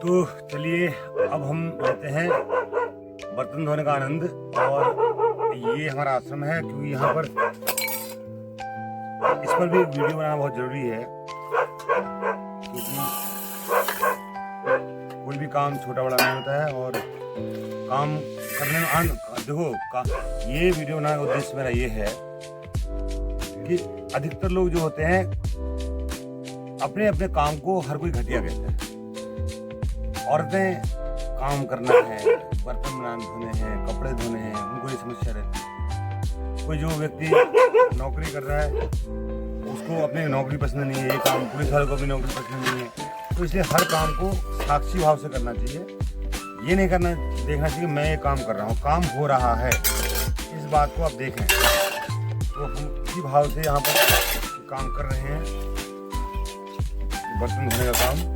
तो चलिए अब हम लेते हैं बर्तन धोने का आनंद। और ये हमारा आश्रम है, क्योंकि यहाँ पर इस पर भी वीडियो बनाना बहुत ज़रूरी है, क्योंकि कोई भी काम छोटा बड़ा नहीं होता है। और काम करने में देखो ये वीडियो बनाने का उद्देश्य मेरा ये है कि अधिकतर लोग जो होते हैं अपने अपने काम को हर कोई घटिया कहता है। औरतें काम करना है, बर्तन बनाने धोने हैं, कपड़े धोने हैं, उनको ये समस्या रहती है। कोई जो व्यक्ति नौकरी कर रहा है उसको अपनी नौकरी पसंद नहीं है, ये काम पुलिस वाले को भी नौकरी पसंद नहीं है। तो इसलिए हर काम को साक्षी भाव से करना चाहिए। ये नहीं करना देखना चाहिए मैं ये काम कर रहा हूँ, काम हो रहा है, इस बात को आप देखें। तो हम इसी भाव से यहाँ पर काम कर रहे हैं, बर्तन धोने का काम।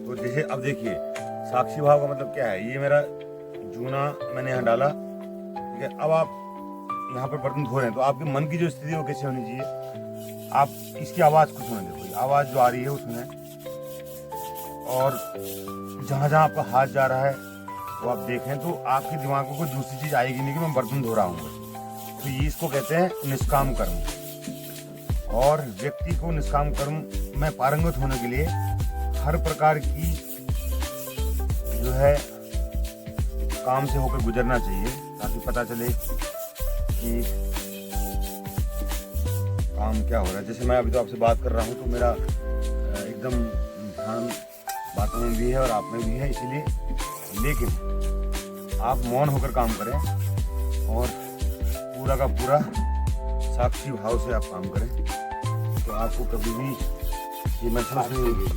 तो जैसे अब देखिए साक्षी भाव का मतलब क्या है, ये मेरा जूना मैंने यहाँ डाला, ठीक है। अब आप यहाँ पर बर्तन धो रहे हैं तो आपके मन की जो स्थिति है वो कैसे होनी चाहिए। आप इसकी आवाज़ को सुने, देखो आवाज़ जो आ रही है वो सुने, और जहाँ जहाँ आपका हाथ जा रहा है वो आप देखें। तो आपके दिमाग में कोई दूसरी चीज़ आएगी नहीं कि मैं बर्तन धो रहा हूँ। तो ये इसको कहते हैं निष्काम कर्म। और व्यक्ति को निष्काम कर्म में पारंगत होने के लिए हर प्रकार की जो है काम से होकर गुजरना चाहिए, ताकि पता चले कि काम क्या हो रहा है। जैसे मैं अभी तो आपसे बात कर रहा हूँ तो मेरा एकदम ध्यान बातों में भी है और आप में भी है, इसलिए लेकिन आप मौन होकर काम करें और पूरा का पूरा साक्षी भाव से आप काम करें। तो आपको कभी भी ये महसूस नहीं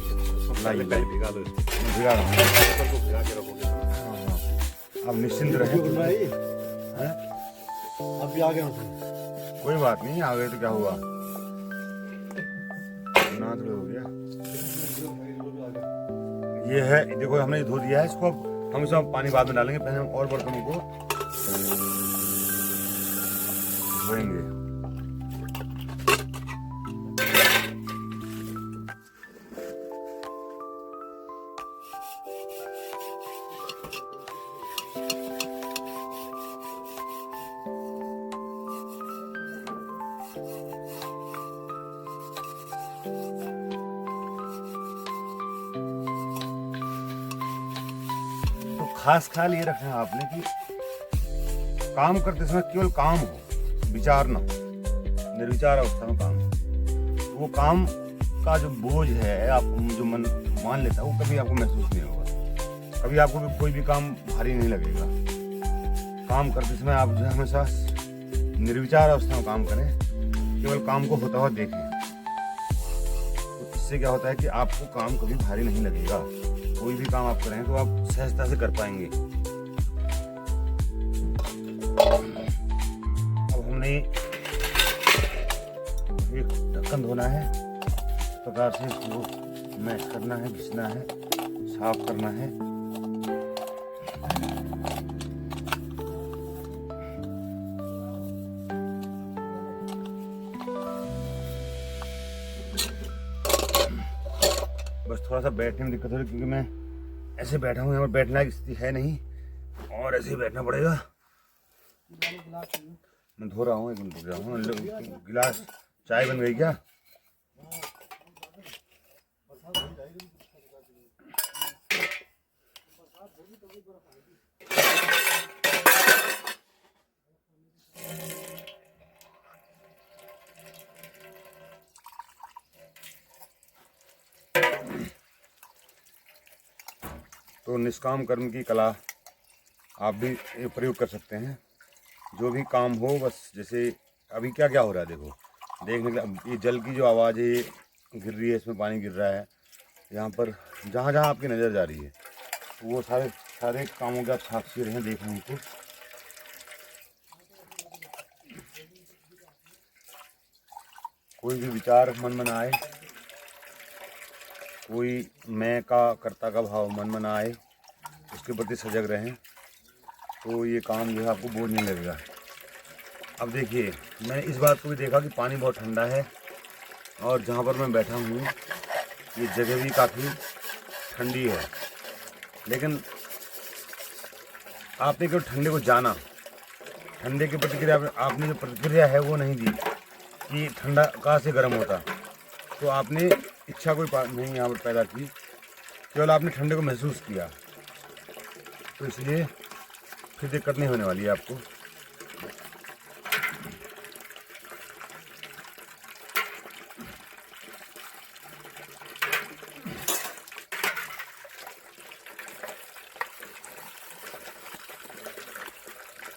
भिगा आप निश्चिंत रहें। अब भी आ गया कोई बात नहीं, आ गए तो क्या हुआ, ना तो हो गया। ये है, देखो हमने धो दिया है इसको। अब हम इसमें पानी बाद में डालेंगे, पहले हम और बर्तनों को धोएंगे। खास ख्याल ये रखना है आपने कि काम करते समय केवल काम हो, विचार ना हो। निर्विचार अवस्था में काम हो। वो काम का जो बोझ है आप जो मन मान लेता है वो कभी आपको महसूस नहीं होगा। कभी आपको भी कोई भी काम भारी नहीं लगेगा। काम करते समय आप जो है हमेशा निर्विचार अवस्था में काम करें, केवल काम को होता हुआ देखें। तो इससे क्या होता है कि आपको काम कभी भारी नहीं लगेगा। कोई भी काम आप करें तो आप सहजता से कर पाएंगे। अब हमने एक ढक्कन धोना है, इस प्रकार से इसको मैश करना है, घिसना है, साफ करना है। बस थोड़ा सा बैठने में दिक्कत हो रही है, क्योंकि मैं ऐसे बैठा हूँ, यहाँ पर बैठने की स्थिति है नहीं और ऐसे ही बैठना पड़ेगा। मैं धो रहा हूँ, एक मिनट रुक रहा हूँ। गिलास चाय बन गई क्या? तो निष्काम कर्म की कला आप भी प्रयोग कर सकते हैं। जो भी काम हो, बस जैसे अभी क्या क्या हो रहा है देखो, देखने के ये जल की जो आवाज़ है ये गिर रही है, इसमें पानी गिर रहा है। यहाँ पर जहाँ जहाँ आपकी नज़र जा रही है तो वो सारे कामों के आप साक्षी रहें, देखें उनको। कोई भी विचार मन में ना आए, कोई मैं का कर्ता का भाव मन में ना आए, उसके प्रति सजग रहें, तो ये काम जो है आपको बोझ नहीं लगेगा। अब देखिए मैंने इस बात को भी देखा कि पानी बहुत ठंडा है और जहाँ पर मैं बैठा हूँ ये जगह भी काफ़ी ठंडी है, लेकिन आपने केवल ठंडे को जाना, ठंडे की प्रतिक्रिया आपने जो प्रतिक्रिया है वो नहीं दी कि ठंडा कहाँ से गर्म होता। तो आपने इच्छा कोई नहीं यहाँ पर पैदा की, केवल आपने ठंडे को महसूस किया। तो इसलिए फिर दिक्कत नहीं होने वाली है आपको।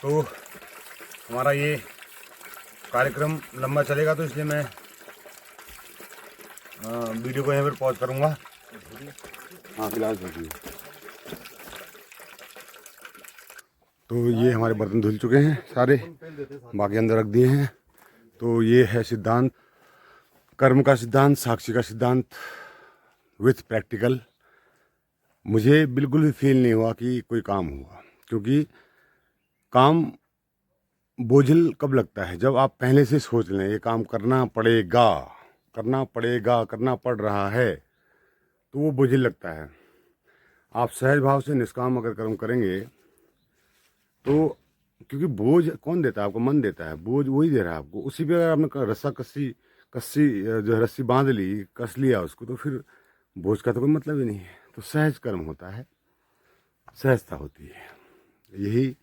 तो हमारा ये कार्यक्रम लंबा चलेगा, तो इसलिए मैं वीडियो को यहाँ पर पॉज करूँगा। हाँ फिलहाल देखिए। तो ये हमारे बर्तन धुल चुके हैं सारे, बाकी अंदर रख दिए हैं। तो ये है सिद्धांत, कर्म का सिद्धांत, साक्षी का सिद्धांत विथ प्रैक्टिकल। मुझे बिल्कुल भी फील नहीं हुआ कि कोई काम हुआ, क्योंकि काम बोझिल कब लगता है, जब आप पहले से सोच लें ये काम करना पड़ेगा, करना पड़ेगा, करना पड़ रहा है, तो वो बोझिल लगता है। आप सहज भाव से निष्काम अगर कर्म करेंगे तो, क्योंकि बोझ कौन देता है आपको, मन देता है, बोझ वही दे रहा है आपको। उसी पे अगर आपने रस्सा कस्सी जो है रस्सी बांध ली, कस लिया उसको, तो फिर बोझ का तो कोई मतलब ही नहीं है। तो सहज कर्म होता है, सहजता होती है। यही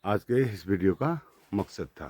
आज के इस वीडियो का मकसद था।